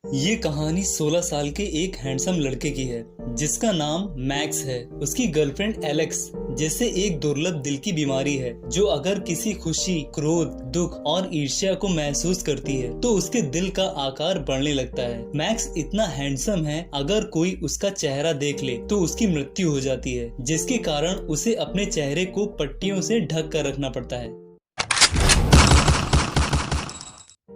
ये कहानी 16 साल के एक हैंडसम लड़के की है जिसका नाम मैक्स है। उसकी गर्लफ्रेंड एलेक्स जैसे एक दुर्लभ दिल की बीमारी है जो अगर किसी खुशी, क्रोध, दुख और ईर्ष्या को महसूस करती है तो उसके दिल का आकार बढ़ने लगता है। मैक्स इतना हैंडसम है, अगर कोई उसका चेहरा देख ले तो उसकी मृत्यु हो जाती है, जिसके कारण उसे अपने चेहरे को पट्टियों से ढक कर रखना पड़ता है।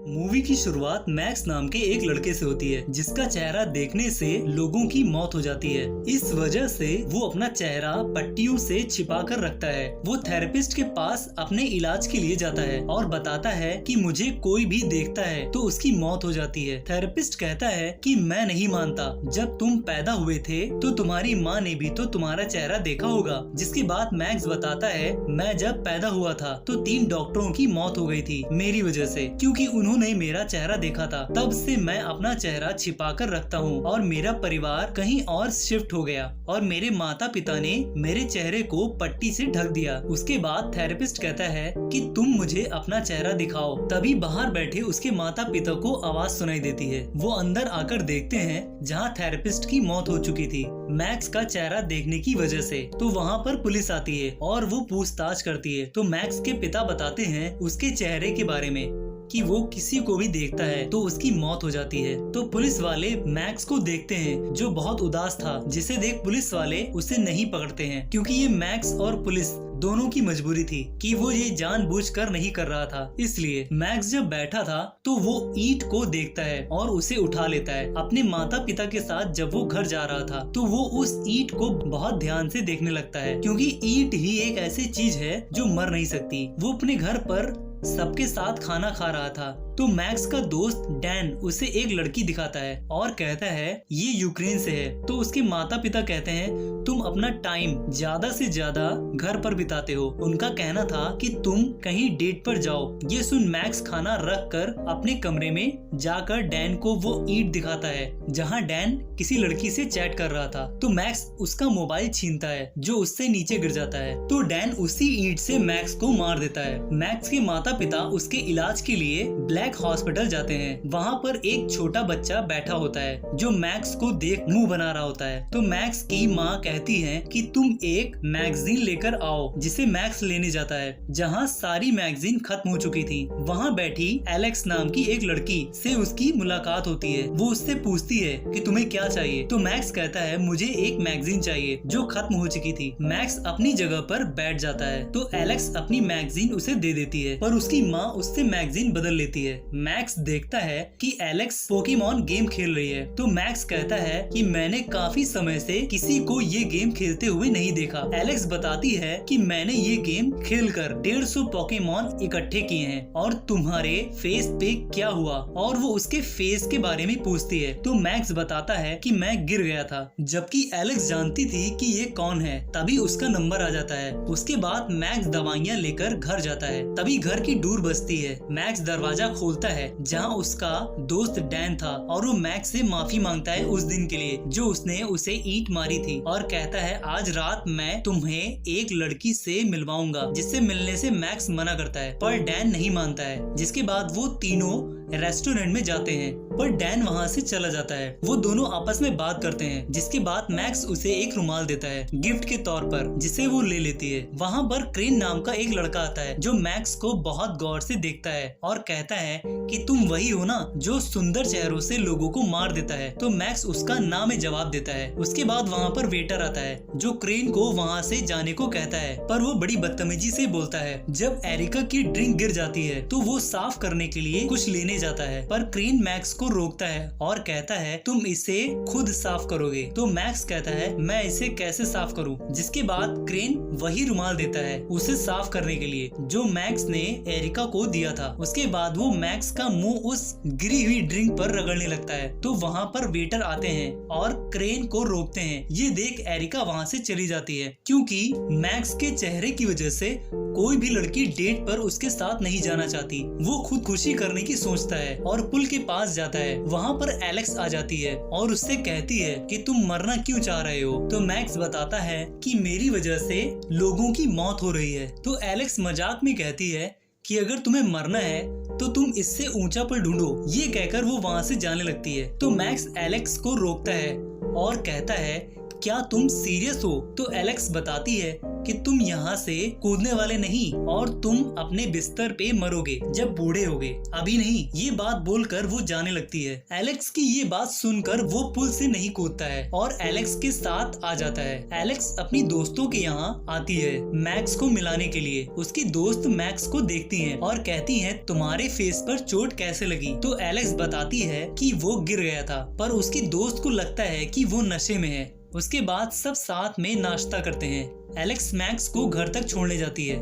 मूवी की शुरुआत मैक्स नाम के एक लड़के से होती है जिसका चेहरा देखने से लोगों की मौत हो जाती है। इस वजह से वो अपना चेहरा पट्टियों से छिपा कर रखता है। वो थेरेपिस्ट के पास अपने इलाज के लिए जाता है और बताता है कि मुझे कोई भी देखता है तो उसकी मौत हो जाती है। थेरेपिस्ट कहता है कि मैं नहीं मानता, जब तुम पैदा हुए थे तो तुम्हारी माँ ने भी तो तुम्हारा चेहरा देखा होगा। जिसके बाद मैक्स बताता है, मैं जब पैदा हुआ था तो 3 डॉक्टरों की मौत हो गई थी मेरी वजह से, क्योंकि उन्होंने मेरा चेहरा देखा था। तब से मैं अपना चेहरा छिपा कर रखता हूँ और मेरा परिवार कहीं और शिफ्ट हो गया और मेरे माता पिता ने मेरे चेहरे को पट्टी से ढक दिया। उसके बाद थेरेपिस्ट कहता है कि तुम मुझे अपना चेहरा दिखाओ। तभी बाहर बैठे उसके माता पिता को आवाज सुनाई देती है। वो अंदर आकर देखते हैं जहाँ थेरेपिस्ट की मौत हो चुकी थी मैक्स का चेहरा देखने की वजह से। तो वहाँ पर पुलिस आती है और वो पूछताछ करती है। तो मैक्स के पिता बताते हैं उसके चेहरे के बारे में कि वो किसी को भी देखता है तो उसकी मौत हो जाती है। तो पुलिस वाले मैक्स को देखते हैं जो बहुत उदास था, जिसे देख पुलिस वाले उसे नहीं पकड़ते हैं क्योंकि ये मैक्स और पुलिस दोनों की मजबूरी थी कि वो ये जानबूझकर नहीं कर रहा था। इसलिए मैक्स जब बैठा था तो वो ईंट को देखता है और उसे उठा लेता है। अपने माता पिता के साथ जब वो घर जा रहा था तो वो उस ईंट को बहुत ध्यान से देखने लगता है, क्योंकि ईंट ही एक ऐसी चीज है जो मर नहीं सकती। वो अपने घर पर सबके साथ खाना खा रहा था तो मैक्स का दोस्त डैन उसे एक लड़की दिखाता है और कहता है ये यूक्रेन से है। तो उसके माता पिता कहते हैं तुम अपना टाइम ज्यादा से ज्यादा घर पर बिताते हो। उनका कहना था कि तुम कहीं डेट पर जाओ। ये सुन मैक्स खाना रख कर अपने कमरे में जाकर डैन को वो ईंट दिखाता है जहाँ डैन किसी लड़की से चैट कर रहा था। तो मैक्स उसका मोबाइल छीनता है जो उससे नीचे गिर जाता है। तो डैन उसी ईंट से मैक्स को मार देता है। मैक्स के माता पिता उसके इलाज के लिए ब्लैक हॉस्पिटल जाते हैं। वहाँ पर एक छोटा बच्चा बैठा होता है जो मैक्स को देख मुंह बना रहा होता है। तो मैक्स की माँ कहती है कि तुम एक मैगजीन लेकर आओ, जिसे मैक्स लेने जाता है जहाँ सारी मैगजीन खत्म हो चुकी थी। वहाँ बैठी एलेक्स नाम की एक लड़की से उसकी मुलाकात होती है। वो उससे पूछती है कि तुम्हें क्या चाहिए। तो मैक्स कहता है मुझे एक मैगजीन चाहिए जो खत्म हो चुकी थी। मैक्स अपनी जगह पर बैठ जाता है तो एलेक्स अपनी मैगजीन उसे दे देती है, पर उसकी माँ उससे मैगजीन बदल लेती है। मैक्स देखता है कि एलेक्स पोकेमॉन गेम खेल रही है। तो मैक्स कहता है कि मैंने काफी समय से किसी को ये गेम खेलते हुए नहीं देखा। एलेक्स बताती है कि मैंने ये गेम खेलकर 150 पोकेमॉन इकट्ठे किए हैं और तुम्हारे फेस पे क्या हुआ, और वो उसके फेस के बारे में पूछती है। तो मैक्स बताता है कि मैं गिर गया था, जबकि एलेक्स जानती थी कि ये कौन है। तभी उसका नंबर आ जाता है। उसके बाद मैक्स दवाइयाँ लेकर घर जाता है। तभी घर की डोर बजती है। मैक्स दरवाजा खोलता है जहां उसका दोस्त डैन था और वो मैक्स से माफी मांगता है उस दिन के लिए जो उसने उसे ईंट मारी थी, और कहता है आज रात मैं तुम्हें एक लड़की से मिलवाऊंगा, जिससे मिलने से मैक्स मना करता है, पर डैन नहीं मानता है। जिसके बाद वो तीनों रेस्टोरेंट में जाते हैं, पर डैन वहाँ से चला जाता है। वो दोनों आपस में बात करते हैं। जिसके बाद मैक्स उसे एक रुमाल देता है गिफ्ट के तौर पर, जिसे वो ले लेती है। वहाँ पर क्रेन नाम का एक लड़का आता है जो मैक्स को बहुत गौर से देखता है और कहता है कि तुम वही हो ना जो सुंदर चेहरों से लोगों को मार देता है। तो मैक्स उसका ना में जवाब देता है। उसके बाद वहाँ पर वेटर आता है जो क्रेन को वहाँ से जाने को कहता है, पर वो बड़ी बदतमीजी से बोलता है। जब एरिका की ड्रिंक गिर जाती है तो वो साफ करने के लिए कुछ लेने जाता है, पर क्रेन मैक्स को रोकता है और कहता है तुम इसे खुद साफ करोगे। तो मैक्स कहता है मैं इसे कैसे साफ करूं। जिसके बाद क्रेन वही रुमाल देता है उसे साफ करने के लिए जो मैक्स ने एरिका को दिया था। उसके बाद वो मैक्स का मुंह उस गिरी हुई ड्रिंक पर रगड़ने लगता है। तो वहाँ पर वेटर आते हैं और क्रेन को रोकते हैं। ये देख एरिका वहाँ से चली जाती है, क्योंकि मैक्स के चेहरे की वजह से कोई भी लड़की डेट पर उसके साथ नहीं जाना चाहती। वो खुदकुशी करने की सोचता है और पुल के पास जाता है। वहाँ पर एलेक्स आ जाती है और उससे कहती है कि तुम मरना क्यों चाह रहे हो। तो मैक्स बताता है कि मेरी वजह से लोगों की मौत हो रही है। तो एलेक्स मजाक में कहती है कि अगर तुम्हें मरना है तो तुम इससे ऊंचा पल ढूंढो। ये कहकर वो वहाँ से जाने लगती है। तो मैक्स एलेक्स को रोकता है और कहता है, क्या तुम सीरियस हो? तो एलेक्स बताती है कि तुम यहाँ से कूदने वाले नहीं और तुम अपने बिस्तर पे मरोगे जब बूढ़े होगे, अभी नहीं। ये बात बोलकर वो जाने लगती है। एलेक्स की ये बात सुनकर वो पुल से नहीं कूदता है और एलेक्स के साथ आ जाता है। एलेक्स अपनी दोस्तों के यहाँ आती है मैक्स को मिलाने के लिए। उसकी दोस्त मैक्स को देखती हैं और कहती हैं, तुम्हारे फेस पर चोट कैसे लगी? तो एलेक्स बताती है कि वो गिर गया था, पर उसकी दोस्त को लगता है कि वो नशे में है। उसके बाद सब साथ में नाश्ता करते हैं। एलेक्स मैक्स को घर तक छोड़ने जाती है।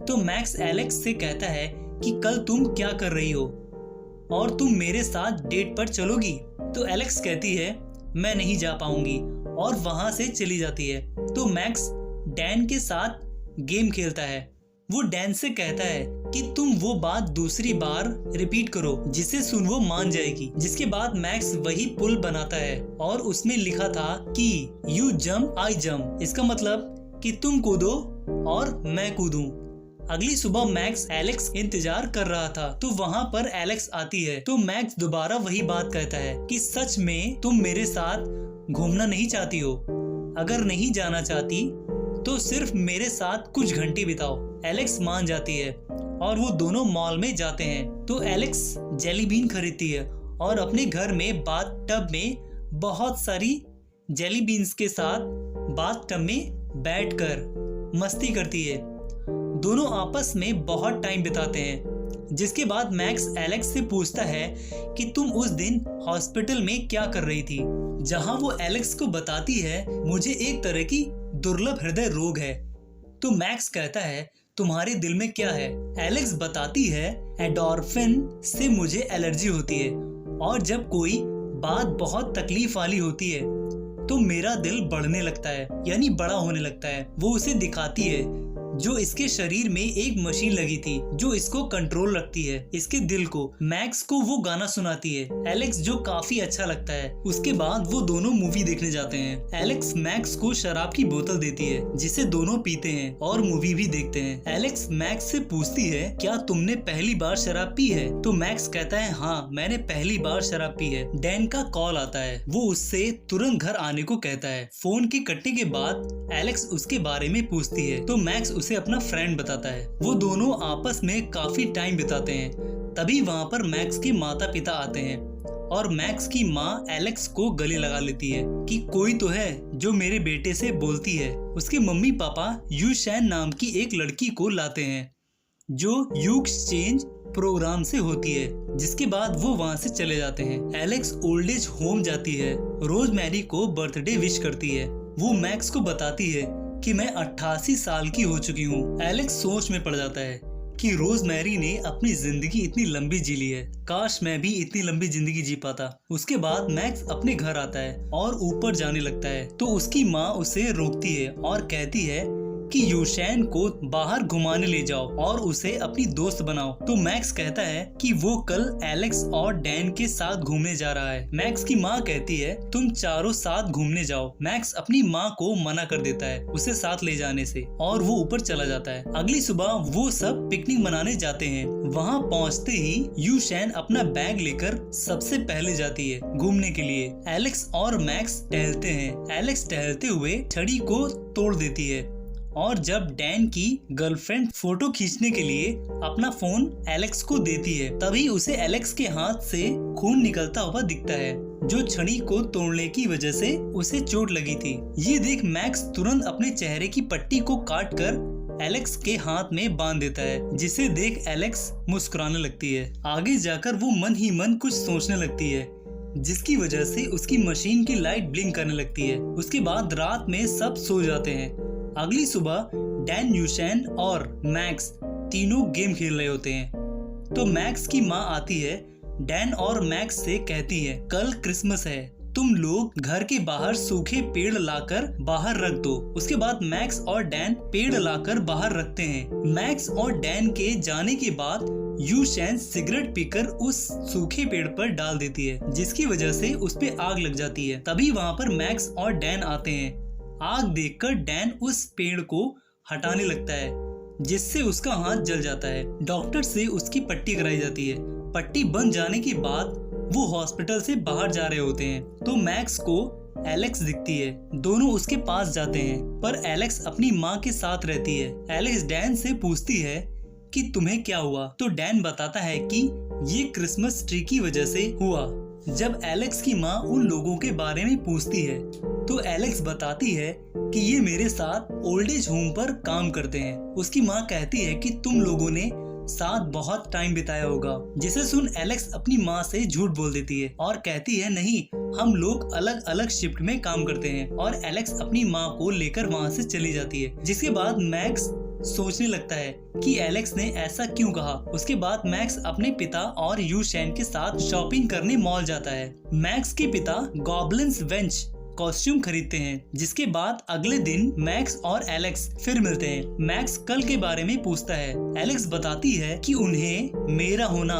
तो मैक्स एलेक्स से कहता है कि कल तुम क्या कर रही हो और तुम मेरे साथ डेट पर चलोगी? तो एलेक्स कहती है, मैं नहीं जा पाऊंगी और वहां से चली जाती है। तो मैक्स डैन के साथ गेम खेलता है। वो डैन से कहता है कि तुम वो बात दूसरी बार रिपीट करो जिसे सुन वो मान जाएगी। जिसके बाद मैक्स वही पुल बनाता है और उसमें लिखा था कि यू जंप आई जंप। इसका मतलब कि तुम कूदो और मैं कूदूं। अगली सुबह मैक्स एलेक्स इंतजार कर रहा था, तो वहाँ पर एलेक्स आती है। तो मैक्स दोबारा वही बात कहता है कि सच में तुम मेरे साथ घूमना नहीं चाहती हो? अगर नहीं जाना चाहती तो सिर्फ मेरे साथ कुछ घंटे बिताओ। एलेक्स मान जाती है और वो दोनों मॉल में जाते हैं। तो एलेक्स जेली बीन खरीदती है और अपने घर में बाथ टब में बहुत सारी जेली बीन्स के साथ बाथ टब में बैठकर मस्ती करती है। दोनों आपस में बहुत टाइम बिताते हैं। जिसके बाद मैक्स एलेक्स से पूछता है कि तुम उस दिन हॉस्पिटल में क्या कर रही थी? जहां वो एलेक्स को बताती है, मुझे एक तरह की दुर्लभ हृदय रोग है। तो मैक्स कहता है, तुम्हारे दिल में क्या है? एलेक्स बताती है, एंडोर्फिन से मुझे एलर्जी होती है और जब कोई बात बहुत तकलीफ वाली होती है तो मेरा दिल बढ़ने लगता है, यानी बड़ा होने लगता है। वो उसे दिखाती है जो इसके शरीर में एक मशीन लगी थी जो इसको कंट्रोल रखती है, इसके दिल को। मैक्स को वो गाना सुनाती है एलेक्स, जो काफी अच्छा लगता है। उसके बाद वो दोनों मूवी देखने जाते हैं। एलेक्स मैक्स को शराब की बोतल देती है जिसे दोनों पीते हैं और मूवी भी देखते हैं। एलेक्स मैक्स से पूछती है, क्या तुमने पहली बार शराब पी है? तो मैक्स कहता है, हाँ मैंने पहली बार शराब पी है। डैन का कॉल आता है, वो उससे तुरंत घर आने को कहता है। फोन के कटने के बाद एलेक्स उसके बारे में पूछती है तो मैक्स उसे अपना फ्रेंड बताता है। वो दोनों आपस में काफी टाइम बिताते हैं। तभी वहाँ पर मैक्स के माता पिता आते हैं और मैक्स की माँ एलेक्स को गले लगा लेती है कि कोई तो है जो मेरे बेटे से बोलती है। उसके मम्मी पापा यू शैन नाम की एक लड़की को लाते हैं जो यू एक्सचेंज प्रोग्राम से होती है। जिसके बाद वो वहाँ से चले जाते हैं। एलेक्स ओल्ड एज होम जाती है, रोजमेरी को बर्थडे विश करती है। वो मैक्स को बताती है कि मैं 88 साल की हो चुकी हूँ। एलेक्स सोच में पड़ जाता है कि रोजमेरी ने अपनी जिंदगी इतनी लंबी जी ली है, काश मैं भी इतनी लंबी जिंदगी जी पाता। उसके बाद मैक्स अपने घर आता है और ऊपर जाने लगता है तो उसकी माँ उसे रोकती है और कहती है कि यूशैन को बाहर घुमाने ले जाओ और उसे अपनी दोस्त बनाओ। तो मैक्स कहता है कि वो कल एलेक्स और डैन के साथ घूमने जा रहा है। मैक्स की माँ कहती है तुम चारों साथ घूमने जाओ। मैक्स अपनी माँ को मना कर देता है उसे साथ ले जाने से और वो ऊपर चला जाता है। अगली सुबह वो सब पिकनिक मनाने जाते हैं। वहाँ पहुँचते ही यूशैन अपना बैग लेकर सबसे पहले जाती है घूमने के लिए। एलेक्स और मैक्स टहलते हैं। एलेक्स टहलते हुए छड़ी को तोड़ देती है और जब डैन की गर्लफ्रेंड फोटो खींचने के लिए अपना फोन एलेक्स को देती है तभी उसे एलेक्स के हाथ से खून निकलता हुआ दिखता है जो छड़ी को तोड़ने की वजह से उसे चोट लगी थी। ये देख मैक्स तुरंत अपने चेहरे की पट्टी को काट कर एलेक्स के हाथ में बांध देता है, जिसे देख एलेक्स मुस्कुराने लगती है। आगे जाकर वो मन ही मन कुछ सोचने लगती है जिसकी वजह से उसकी मशीन की लाइट ब्लिंक करने लगती है। उसके बाद रात में सब सो जाते हैं। अगली सुबह डैन, यूशैन और मैक्स तीनों गेम खेल रहे होते हैं तो मैक्स की माँ आती है। डैन और मैक्स से कहती है कल क्रिसमस है, तुम लोग घर के बाहर सूखे पेड़ लाकर बाहर रख दो। उसके बाद मैक्स और डैन पेड़ लाकर बाहर रखते हैं। मैक्स और डैन के जाने के बाद यूशैन सिगरेट पीकर उस सूखे पेड़ पर डाल देती है जिसकी वजह से उस पे आग लग जाती है। तभी वहाँ पर मैक्स और डैन आते हैं। आग देखकर डैन उस पेड़ को हटाने लगता है जिससे उसका हाथ जल जाता है। डॉक्टर से उसकी पट्टी कराई जाती है। पट्टी बन जाने के बाद वो हॉस्पिटल से बाहर जा रहे होते हैं तो मैक्स को एलेक्स दिखती है। दोनों उसके पास जाते हैं पर एलेक्स अपनी माँ के साथ रहती है। एलेक्स डैन से पूछती है कि तुम्हें क्या हुआ, तो डैन बताता है कि ये क्रिसमस ट्री की वजह से हुआ। जब एलेक्स की माँ उन लोगों के बारे में पूछती है तो एलेक्स बताती है कि ये मेरे साथ ओल्ड एज होम पर काम करते हैं। उसकी माँ कहती है कि तुम लोगों ने साथ बहुत टाइम बिताया होगा, जिसे सुन एलेक्स अपनी माँ से झूठ बोल देती है और कहती है नहीं, हम लोग अलग अलग शिफ्ट में काम करते हैं। और एलेक्स अपनी माँ को लेकर वहाँ से चली जाती है। जिसके बाद मैक्स सोचने लगता है कि एलेक्स ने ऐसा क्यों कहा। उसके बाद मैक्स अपने पिता और यू शैन के साथ शॉपिंग करने मॉल जाता है। मैक्स के पिता गॉब्लिन्स वेंच कॉस्ट्यूम खरीदते हैं। जिसके बाद अगले दिन मैक्स और एलेक्स फिर मिलते हैं। मैक्स कल के बारे में पूछता है। एलेक्स बताती है कि उन्हें मेरा होना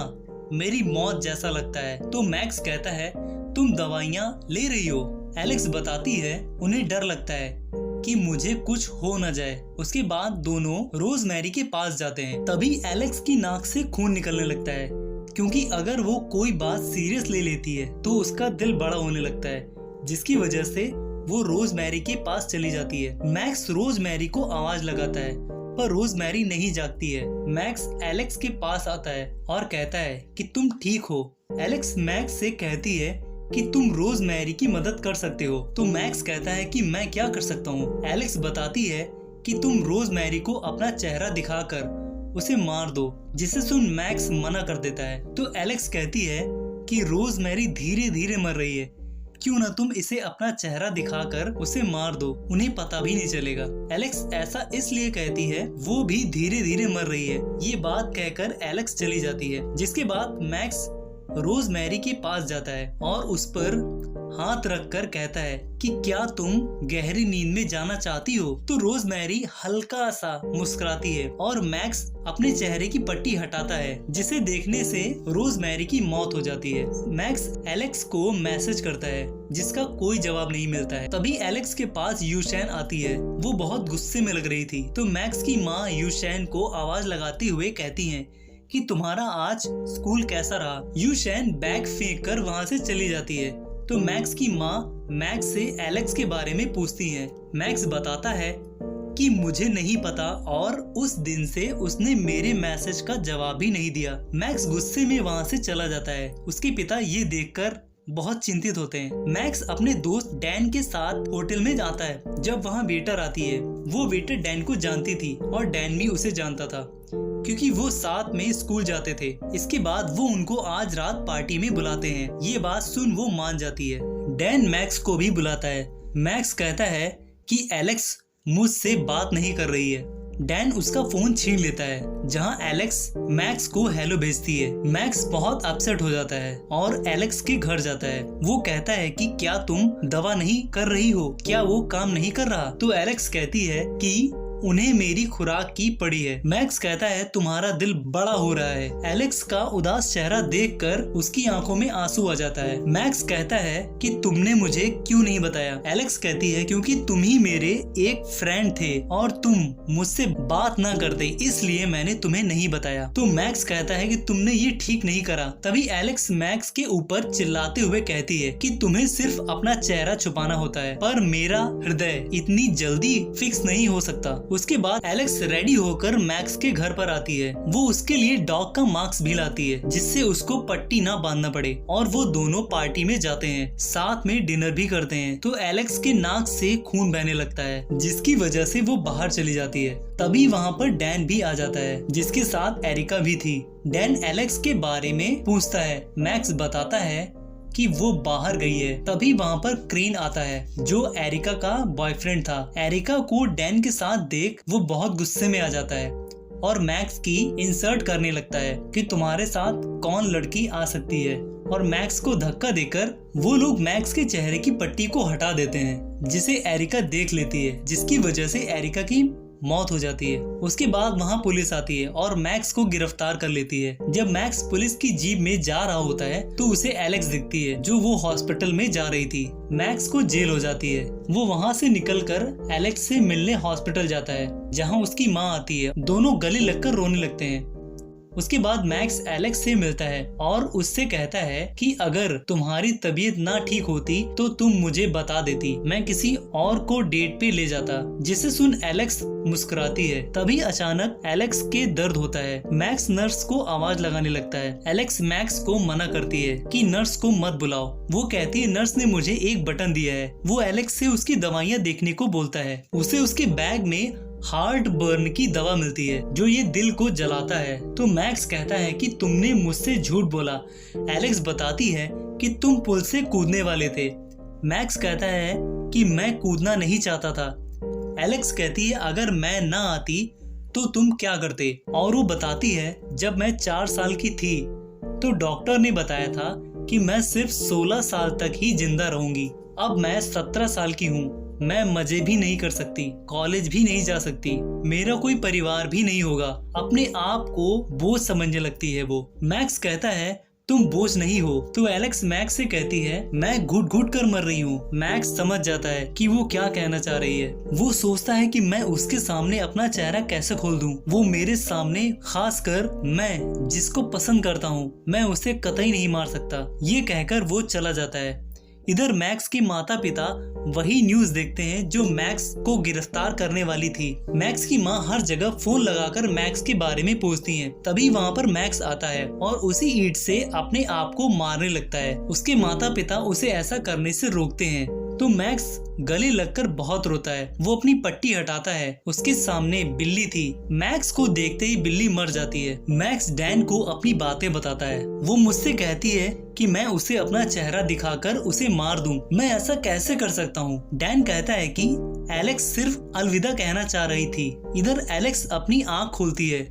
मेरी मौत जैसा लगता है। तो मैक्स कहता है तुम दवाइयाँ ले रही हो। एलेक्स बताती है उन्हें डर लगता है कि मुझे कुछ हो न जाए। उसके बाद दोनों रोजमेरी के पास जाते हैं। तभी एलेक्स की नाक से खून निकलने लगता है, क्योंकि अगर वो कोई बात सीरियस ले लेती है तो उसका दिल बड़ा होने लगता है, जिसकी वजह से वो रोजमेरी के पास चली जाती है। मैक्स रोजमेरी को आवाज लगाता है पर रोजमेरी नहीं जागती है। मैक्स एलेक्स के पास आता है और कहता है कि तुम ठीक हो। एलेक्स मैक्स से कहती है कि तुम रोजमेरी की मदद कर सकते हो। तो मैक्स कहता है कि मैं क्या कर सकता हूँ। एलेक्स बताती है कि तुम रोजमेरी को अपना चेहरा दिखाकर उसे मार दो, जिसे सुन मैक्स मना कर देता है। तो एलेक्स कहती है कि रोजमेरी धीरे धीरे मर रही है, क्यों ना तुम इसे अपना चेहरा दिखाकर उसे मार दो, उन्हें पता भी नहीं चलेगा। एलेक्स ऐसा इसलिए कहती है, वो भी धीरे धीरे मर रही है। ये बात कहकर एलेक्स चली जाती है। जिसके बाद मैक्स रोजमेरी के पास जाता है और उस पर हाथ रखकर कहता है कि क्या तुम गहरी नींद में जाना चाहती हो। तो रोजमेरी हल्का सा मुस्कुराती है और मैक्स अपने चेहरे की पट्टी हटाता है, जिसे देखने से रोजमेरी की मौत हो जाती है। मैक्स एलेक्स को मैसेज करता है जिसका कोई जवाब नहीं मिलता है। तभी एलेक्स के पास यूशैन आती है। वो बहुत गुस्से में लग रही थी। तो मैक्स की माँ यूशैन को आवाज लगाते हुए कहती है कि तुम्हारा आज स्कूल कैसा रहा। यूशैन बैग फेंक कर वहाँ से चली जाती है। तो मैक्स की माँ मैक्स से एलेक्स के बारे में पूछती है। मैक्स बताता है कि मुझे नहीं पता और उस दिन से उसने मेरे मैसेज का जवाब भी नहीं दिया। मैक्स गुस्से में वहाँ से चला जाता है। उसके पिता ये देखकर बहुत चिंतित होते हैं। मैक्स अपने दोस्त डैन के साथ होटल में जाता है। जब वहाँ वेटर आती है, वो वेटर डैन को जानती थी और डैन भी उसे जानता था, क्योंकि वो साथ में स्कूल जाते थे। इसके बाद वो उनको आज रात पार्टी में बुलाते हैं। ये बात सुन वो मान जाती है। डैन मैक्स को भी बुलाता है। मैक्स कहता है कि एलेक्स मुझसे बात नहीं कर रही है। डैन उसका फोन छीन लेता है, जहां एलेक्स मैक्स को हेलो भेजती है। मैक्स बहुत अपसेट हो जाता है और एलेक्स के घर जाता है। वो कहता है कि क्या तुम दवा नहीं कर रही हो, क्या वो काम नहीं कर रहा। तो एलेक्स कहती है कि उन्हें मेरी खुराक की पड़ी है। मैक्स कहता है तुम्हारा दिल बड़ा हो रहा है। एलेक्स का उदास चेहरा देखकर उसकी आंखों में आंसू आ जाता है। मैक्स कहता है कि तुमने मुझे क्यों नहीं बताया। एलेक्स कहती है क्योंकि तुम ही मेरे एक फ्रेंड थे और तुम मुझसे बात ना करते, इसलिए मैंने तुम्हें नहीं बताया। तो मैक्स कहता है कि तुमने ये ठीक नहीं करा। तभी एलेक्स मैक्स के ऊपर चिल्लाते हुए कहती है कि तुम्हें सिर्फ अपना चेहरा छुपाना होता है, पर मेरा हृदय इतनी जल्दी फिक्स नहीं हो सकता। उसके बाद एलेक्स रेडी होकर मैक्स के घर पर आती है। वो उसके लिए डॉग का मास्क भी लाती है, जिससे उसको पट्टी ना बांधना पड़े। और वो दोनों पार्टी में जाते हैं, साथ में डिनर भी करते हैं। तो एलेक्स के नाक से खून बहने लगता है, जिसकी वजह से वो बाहर चली जाती है। तभी वहाँ पर डैन भी आ जाता है, जिसके साथ एरिका भी थी। डैन एलेक्स के बारे में पूछता है। मैक्स बताता है कि वो बाहर गई है। तभी वहाँ पर क्रेन आता है, जो एरिका का बॉयफ्रेंड था। एरिका को डैन के साथ देख वो बहुत गुस्से में आ जाता है और मैक्स की इंसल्ट करने लगता है कि तुम्हारे साथ कौन लड़की आ सकती है। और मैक्स को धक्का देकर वो लोग मैक्स के चेहरे की पट्टी को हटा देते हैं, जिसे एरिका देख लेती है, जिसकी वजह से एरिका की मौत हो जाती है। उसके बाद वहाँ पुलिस आती है और मैक्स को गिरफ्तार कर लेती है। जब मैक्स पुलिस की जीप में जा रहा होता है तो उसे एलेक्स दिखती है जो वो हॉस्पिटल में जा रही थी। मैक्स को जेल हो जाती है। वो वहाँ से निकलकर एलेक्स से मिलने हॉस्पिटल जाता है जहाँ उसकी माँ आती है। दोनों गले लगकर रोने लगते हैं। उसके बाद मैक्स एलेक्स से मिलता है और उससे कहता है कि अगर तुम्हारी तबीयत ना ठीक होती तो तुम मुझे बता देती, मैं किसी और को डेट पे ले जाता। जिसे सुन एलेक्स मुस्कुराती है। तभी अचानक एलेक्स के दर्द होता है। मैक्स नर्स को आवाज लगाने लगता है। एलेक्स मैक्स को मना करती है कि नर्स को मत बुलाओ। वो कहती है नर्स ने मुझे एक बटन दिया है। वो एलेक्स से उसकी दवाइयाँ देखने को बोलता है। उसे उसके बैग में हार्ट बर्न की दवा मिलती है जो ये दिल को जलाता है। तो मैक्स कहता है कि तुमने मुझसे झूठ बोला। एलेक्स बताती है कि तुम पुल से कूदने वाले थे। मैक्स कहता है कि मैं कूदना नहीं चाहता था। एलेक्स कहती है अगर मैं ना आती तो तुम क्या करते। और वो बताती है जब मैं 4 साल की थी तो डॉक्टर ने बताया था कि मैं सिर्फ 16 साल तक ही जिंदा रहूंगी। अब मैं 17 साल की हूँ। मैं मजे भी नहीं कर सकती, कॉलेज भी नहीं जा सकती, मेरा कोई परिवार भी नहीं होगा। अपने आप को बोझ समझने लगती है वो। मैक्स कहता है तुम बोझ नहीं हो। तो एलेक्स मैक्स से कहती है मैं घुट घुट कर मर रही हूँ। मैक्स समझ जाता है कि वो क्या कहना चाह रही है। वो सोचता है कि मैं उसके सामने अपना चेहरा कैसे खोल दूं। वो मेरे सामने, खासकर मैं जिसको पसंद करता हूँ, मैं उसे कतई नहीं मार सकता। ये कहकर वो चला जाता है। इधर मैक्स के माता पिता वही न्यूज देखते हैं जो मैक्स को गिरफ्तार करने वाली थी। मैक्स की माँ हर जगह फोन लगाकर मैक्स के बारे में पूछती हैं। तभी वहाँ पर मैक्स आता है और उसी ईंट से अपने आप को मारने लगता है। उसके माता पिता उसे ऐसा करने से रोकते हैं तो मैक्स गले लगकर बहुत रोता है। वो अपनी पट्टी हटाता है। उसके सामने बिल्ली थी। मैक्स को देखते ही बिल्ली मर जाती है। मैक्स डैन को अपनी बातें बताता है। वो मुझसे कहती है कि मैं उसे अपना चेहरा दिखाकर उसे मार दूं। मैं ऐसा कैसे कर सकता हूँ। डैन कहता है कि एलेक्स सिर्फ अलविदा कहना चाह रही थी। इधर एलेक्स अपनी आँख खोलती है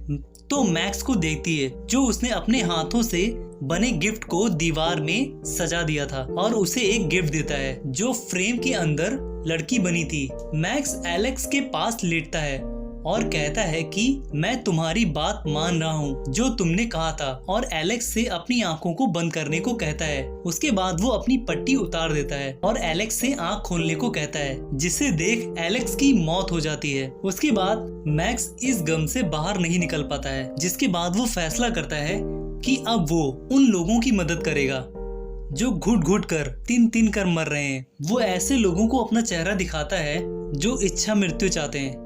तो मैक्स को देखती है जो उसने अपने हाथों से बने गिफ्ट को दीवार में सजा दिया था और उसे एक गिफ्ट देता है जो फ्रेम के अंदर लड़की बनी थी। मैक्स एलेक्स के पास लेटता है और कहता है कि मैं तुम्हारी बात मान रहा हूँ जो तुमने कहा था, और एलेक्स से अपनी आंखों को बंद करने को कहता है। उसके बाद वो अपनी पट्टी उतार देता है और एलेक्स से आंख खोलने को कहता है, जिसे देख एलेक्स की मौत हो जाती है। उसके बाद मैक्स इस गम से बाहर नहीं निकल पाता है, जिसके बाद वो फैसला करता है कि अब वो उन लोगों की मदद करेगा जो घुट घुट कर तिन कर मर रहे हैं। वो ऐसे लोगों को अपना चेहरा दिखाता है जो इच्छा मृत्यु चाहते हैं।